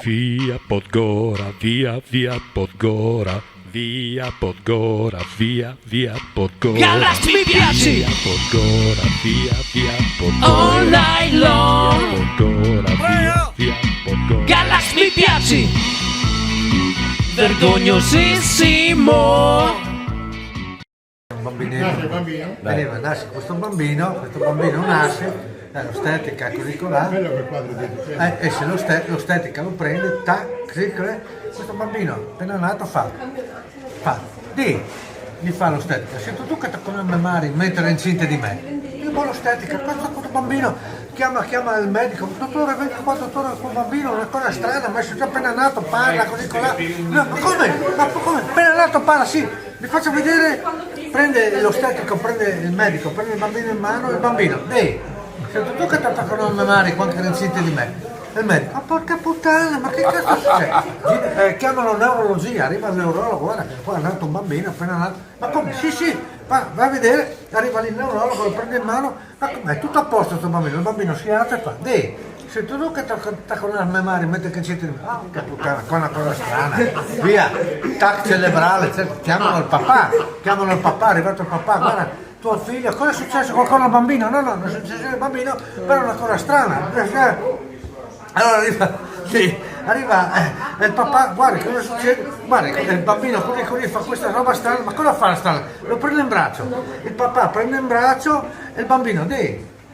Via Podgora, via Podgora, via Podgora, via Podgora. Galax mi piaci! Via Podgora, via Podgora. All night long! Via Podgora, via Podgora. Galax mi piaci! Vergognosissimo! Un bambino nasce questo bambino nasce l'ostetica così colà e se l'ostetica lo prende questo bambino appena nato fa gli fa l'ostetica, se tu che con le mani mentre è incinta di me io ho l'ostetica, questo bambino chiama il medico, dottore venga qua dottore, questo bambino è una cosa strana, ma è appena nato parla così colà, no, ma come appena nato parla, sì, vi faccio vedere, prende l'ostetico, prende il medico, prende il bambino in mano, il bambino, sento tu che ti attaccano le mani quando eri incinta di me. Il medico, ma porca puttana, ma che cazzo succede? Chiamano neurologia, arriva il neurologo, guarda che qua è nato un bambino appena nato. Ma come? Sì, va a vedere, arriva lì il neurologo, lo prende in mano, ma è tutto a posto questo bambino, il bambino si alza e fa, sento tu che ti attaccano le mani, mentre che incinta di me. Ah, che puttana, qua è una cosa strana. Via, tac cerebrale, chiamano il papà, è arrivato il papà, guarda. Tuo figlio, cosa è successo? Qualcosa al bambino? No, non è successo al bambino, però è una cosa strana. Allora arriva il papà, guarda cosa succede? Guarda, il bambino così fa questa roba strana, ma cosa fa la strana? Lo prende in braccio, il papà prende in braccio e il bambino,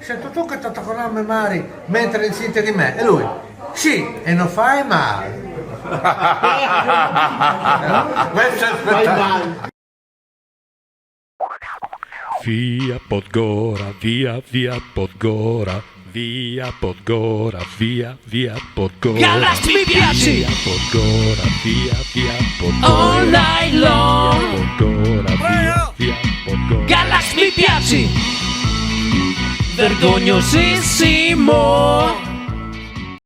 sento tu che ti attaccano le mani mentre è incinta di me, e lui, sì, e non fai male. Via Podgora, via Podgora, via Podgora, via Podgora. Galax mi piaci! Via Podgora, via Podgora. All night long! Via Podgora, via Podgora. Galax mi piaci! Vergognosissimo!